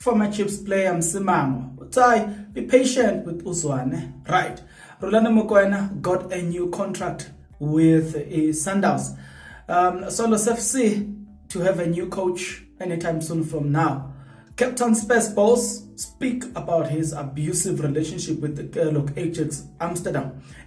Former Chiefs player Msimango. Utai, be patient with Uzwane. Right. Rhulani got a new contract with Sundowns. Solos FC to have a new coach anytime soon from now. Captain Spurs boss speak about his abusive relationship with the girl of Ajax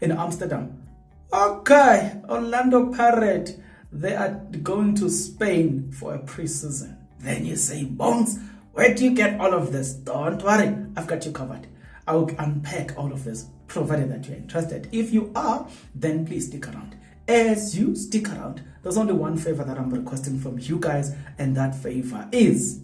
in Amsterdam. Okay, Orlando Pirates, they are going to Spain for a pre-season. Then you say, Bones, where do you get all of this? Don't worry, I've got you covered. I will unpack all of this, provided that you're interested. If you are, then please stick around. As you stick around, there's only one favor that I'm requesting from you guys, and that favor is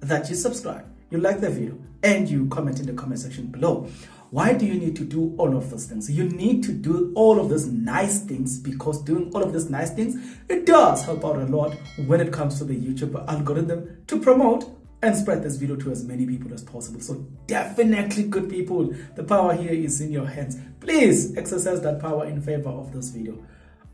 that you subscribe, you like the video, and you comment in the comment section below. Why do you need to do all of those things? You need to do all of those nice things because doing all of those nice things, it does help out a lot when it comes to the YouTube algorithm to promote and spread this video to as many people as possible. So definitely, good people, the power here is in your hands. Please exercise that power in favor of this video.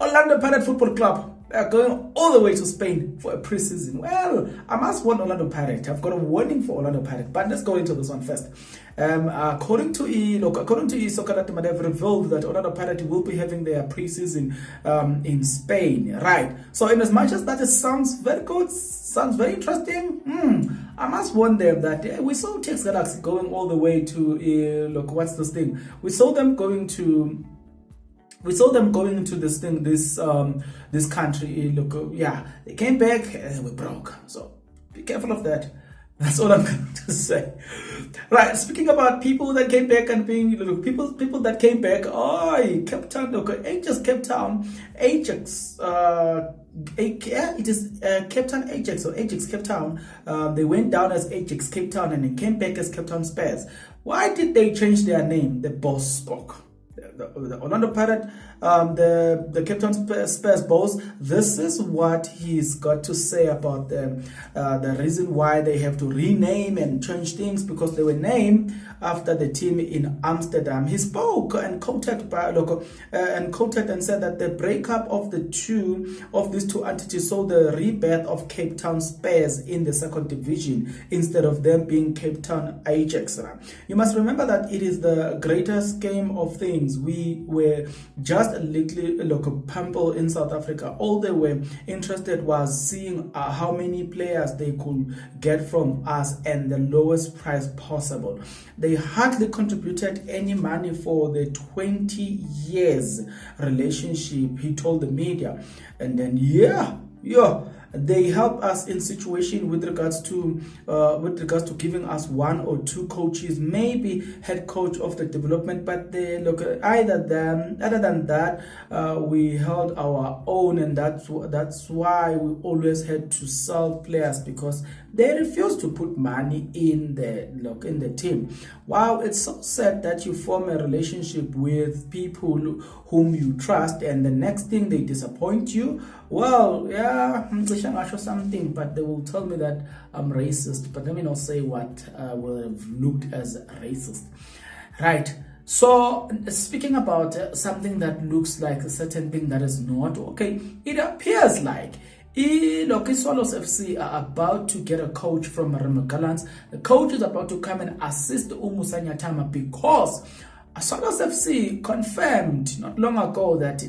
Orlando Pirates Football Club are going all the way to Spain for a pre-season. Well, I must warn Orlando Pirates. I've got a warning for Orlando Pirates, but let's go into this one first. According to Soccer, they've revealed that Orlando Pirates will be having their pre-season in Spain. Right. So, in as much as that sounds very good, sounds very interesting, I must warn them that we saw Tex Galaxy going all the way to what's this thing? We saw them going to this country. They came back and they were broke. So be careful of that. That's all I'm going to say. Right. Speaking about people that came back and being people that came back. Cape Town. Ajax Cape Town. Ajax. It is Cape Town Ajax or Ajax Cape Town. They went down as Ajax Cape Town and then came back as Cape Town Spurs. Why did they change their name? The boss spoke. The Orlando Pirates, the Cape Town Spurs boss, this is what he's got to say about the reason why they have to rename and change things, because they were named after the team in Amsterdam. He spoke and quoted and said that the breakup of these two entities saw the rebirth of Cape Town Spurs in the second division instead of them being Cape Town Ajax. You must remember that it is the greater scheme of things. We were just a little pample in South Africa. All they were interested was seeing how many players they could get from us and the lowest price possible. They hardly contributed any money for the 20 years relationship, he told the media. And then they help us in situation with regards to giving us one or two coaches, maybe head coach of the development, but they other than that, we held our own, and that's why we always had to sell players, because they refused to put money in the team. Wow, it's so sad that you form a relationship with people whom you trust, and the next thing they disappoint you. Well, yeah, something, but they will tell me that I'm racist. But let me not say what will have looked as racist. Right. So, speaking about something that looks like a certain thing that is not, okay, it appears like Swallows FC are about to get a coach from Remo Gallants. The coach is about to come and assist Musa Nyatama, because Swallows FC confirmed not long ago that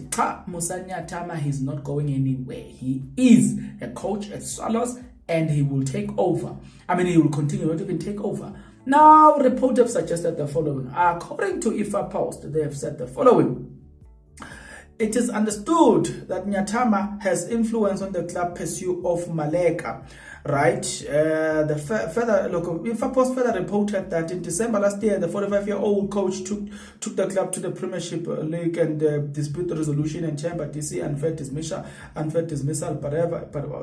Musa Nyatama is not going anywhere. He is a coach at Swallows and he will take over. He will continue, not even take over. Now, reports have suggested the following. According to IFA Post, they have said the following. It is understood that Nyatama has influence on the club pursuit of Maleka. Right. IFA Post further reported that in December last year, the 45-year-old coach took the club to the Premiership League and dispute resolution and chamber DC unfair dismissal, but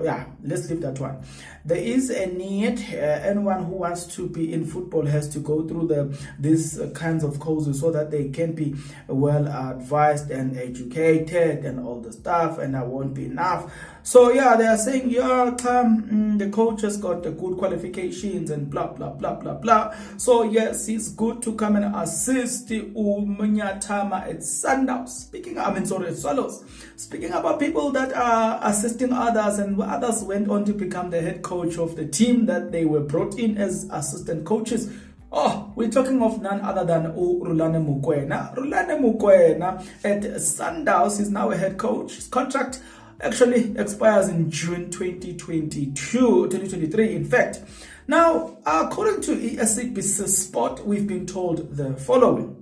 yeah, let's leave that one. There is a need. Anyone who wants to be in football has to go through these kinds of courses so that they can be well advised and educated and all the stuff, and that won't be enough. So yeah, they are saying, yeah, the coach has got the good qualifications and blah blah blah blah blah. So yes, it's good to come and assist Umunyatama at Sundowns. At Swallows. Speaking about people that are assisting others, and others went on to become the head coach of the team that they were brought in as assistant coaches. Oh, we're talking of none other than Rhulani Mokoena. Rhulani Mokoena at Sundowns is now a head coach. His contract actually expires in June 2023, in fact. Now, according to SABC Sport, we've been told the following.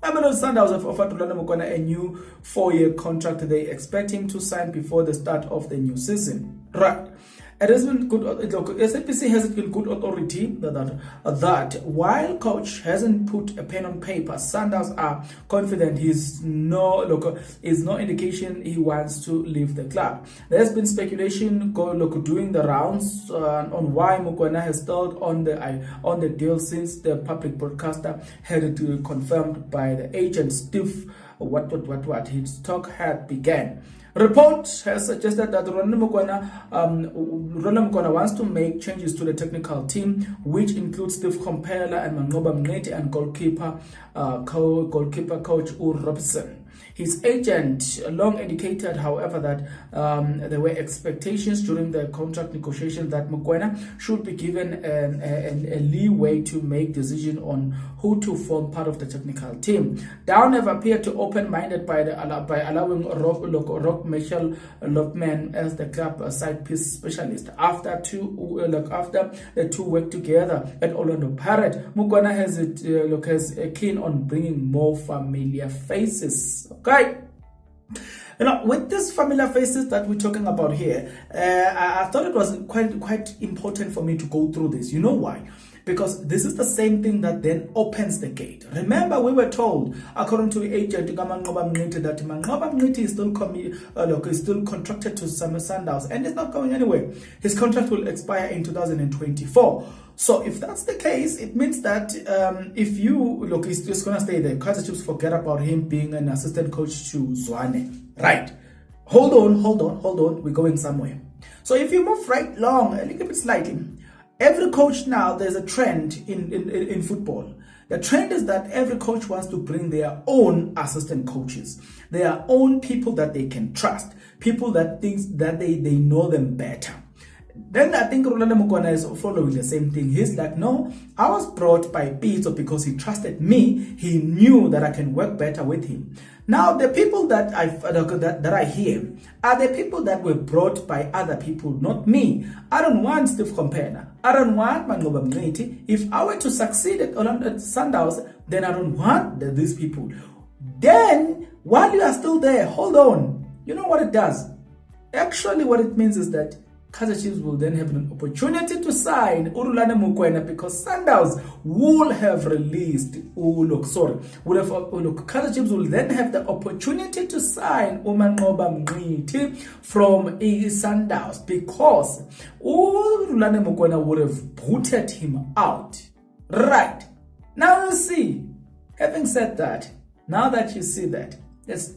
Sundowns have offered Rhulani Mokoena a new 4-year contract. They expect him to sign before the start of the new season. Right. It has been good. SABC has been good authority that while coach hasn't put a pen on paper, Sundowns are confident is no indication he wants to leave the club. There has been speculation doing the rounds on why Mokoena has stalled on the deal since the public broadcaster had it confirmed by the agent Steve his talk had began. Report has suggested that Rhulani Mokoena wants to make changes to the technical team, which includes Steve Kompela and Manqoba Mngqithi and goalkeeper coach Robson. His agent long indicated, however, that there were expectations during the contract negotiations that Mokoena should be given a leeway to make decisions on who to form part of the technical team. Down have appeared to open-minded by allowing Rock Mitchell Lockman as the club side piece specialist. After the two work together at Orlando Pirates, Mokoena has keen on bringing more familiar faces. Okay. With these familiar faces that we're talking about here, I thought it was quite important for me to go through this. You know why? Because this is the same thing that then opens the gate. Remember, we were told, according to agent Manqoba Mngqithi, that Manqoba Mngqithi is still contracted to Sundowns and is not going anywhere. His contract will expire in 2024. So if that's the case, it means that if he's just going to stay there. Kaizer Chiefs forget about him being an assistant coach to Zwane. Right. Hold on. We're going somewhere. So if you move right along a little bit slightly, every coach now, there's a trend in football. The trend is that every coach wants to bring their own assistant coaches, their own people that they can trust, people that thinks that they know them better. Then I think Rhulani Mokoena is following the same thing. He's like, no, I was brought by Pizzo because he trusted me. He knew that I can work better with him. Now, the people that I hear are the people that were brought by other people, not me. I don't want Steve Kompela. I don't want Manqoba Mngqithi. If I were to succeed at Sundowns, then I don't want these people. Then, while you are still there, hold on. You know what it does? Actually, what it means is that Kaizer Chiefs will then have an opportunity to sign Rhulani Mokoena because Sundowns will have released Kaizer Chiefs will then have the opportunity to sign Manqoba Mngqithi from Sundowns because Rhulani Mokoena would have booted him out. Right. Now you see, having said that, now that you see that, let's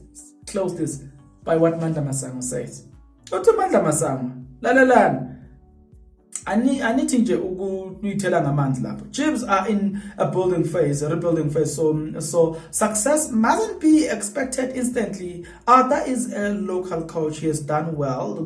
close this by what Mandla Masango says. Mandla Masango, lalalana, anithi nje ukuyithela ngamanzi lapho. Chiefs are in a rebuilding phase. So success mustn't be expected instantly. That is a local coach. He has done well.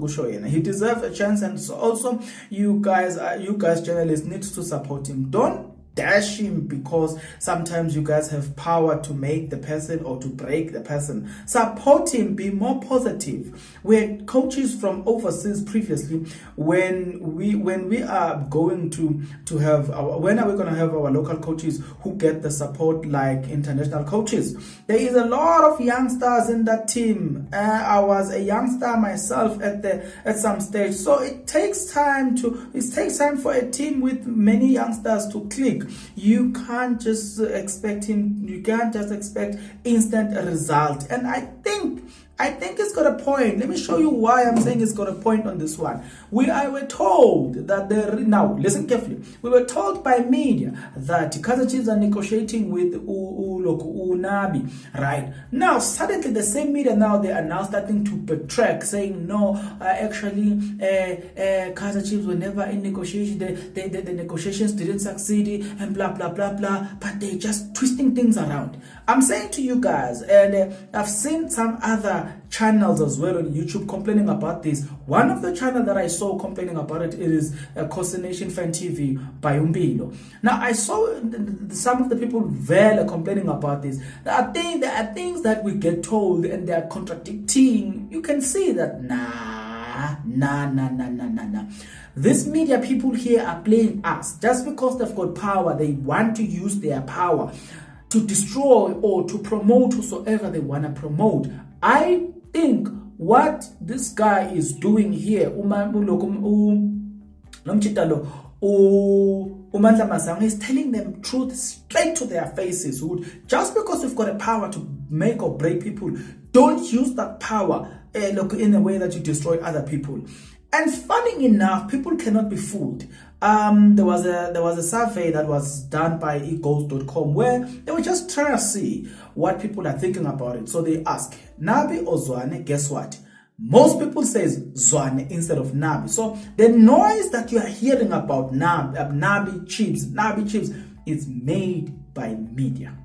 He deserves a chance, and so also you guys journalists need to support him. Don't dash him because sometimes you guys have power to make the person or to break the person. Support him, be more positive. We had coaches from overseas previously. When we are going to have when are we going to have our local coaches who get the support like international coaches? There is a lot of youngsters in that team. I was a youngster myself at some stage, so it takes time for a team with many youngsters to click. You can't just expect instant result. And I think it's got a point. Let me show you why I'm saying it's got a point on this one. We were told that now listen carefully. We were told by media that Kaizer Chiefs are negotiating with Nabi, right? Now, suddenly the same media now, they are now starting to backtrack, saying, no, actually, Kaizer Chiefs were never in negotiation, the negotiations didn't succeed, and blah, blah, blah, blah, but they're just twisting things around. I'm saying to you guys, and I've seen some other channels as well on YouTube complaining about this. One of the channels that I saw complaining about it is Coordination Fan TV by Umbilo. Now, I saw some of the people there complaining about this. There are things that we get told and they are contradicting. You can see that, nah. These media people here are playing us. Just because they've got power, they want to use their power to destroy or to promote whosoever they want to promote. I think what this guy is doing here, is telling them truth straight to their faces. Just because you've got a power to make or break people, don't use that power in a way that you destroy other people. And funny enough, people cannot be fooled. There was a survey that was done by egos.com where they were just trying to see what people are thinking about it. So they ask, Nabi or Zwane? Guess what? Most people says Zwane instead of Nabi. So the noise that you are hearing about Nabi Chiefs is made by media.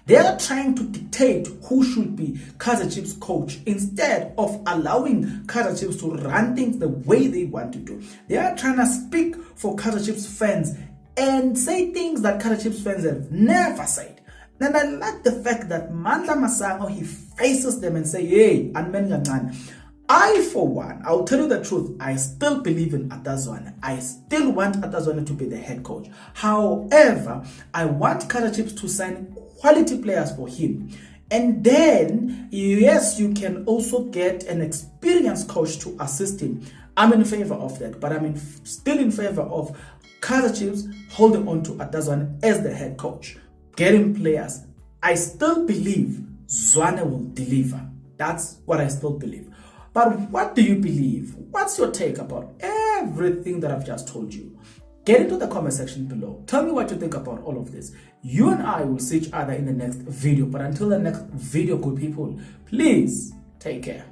They are trying to dictate who should be Kaizer Chiefs coach instead of allowing Kaizer Chiefs to run things the way they want to do. They are trying to speak for Kaizer Chiefs fans and say things that Kaizer Chiefs fans have never said. And I like the fact that Mandla Masango, he faces them and say, hey, I, for one, I'll tell you the truth, I still believe in Atazwane. I still want Atazwane to be the head coach. However, I want Kaizer Chiefs to sign quality players for him. And then, yes, you can also get an experienced coach to assist him. I'm in favor of that, but I'm still in favor of Kaizer Chiefs holding on to Atazwane as the head coach, getting players. I still believe Zwane will deliver. That's what I still believe. But what do you believe? What's your take about everything that I've just told you? Get into the comment section below. Tell me what you think about all of this. You and I will see each other in the next video. But until the next video, good people, please take care.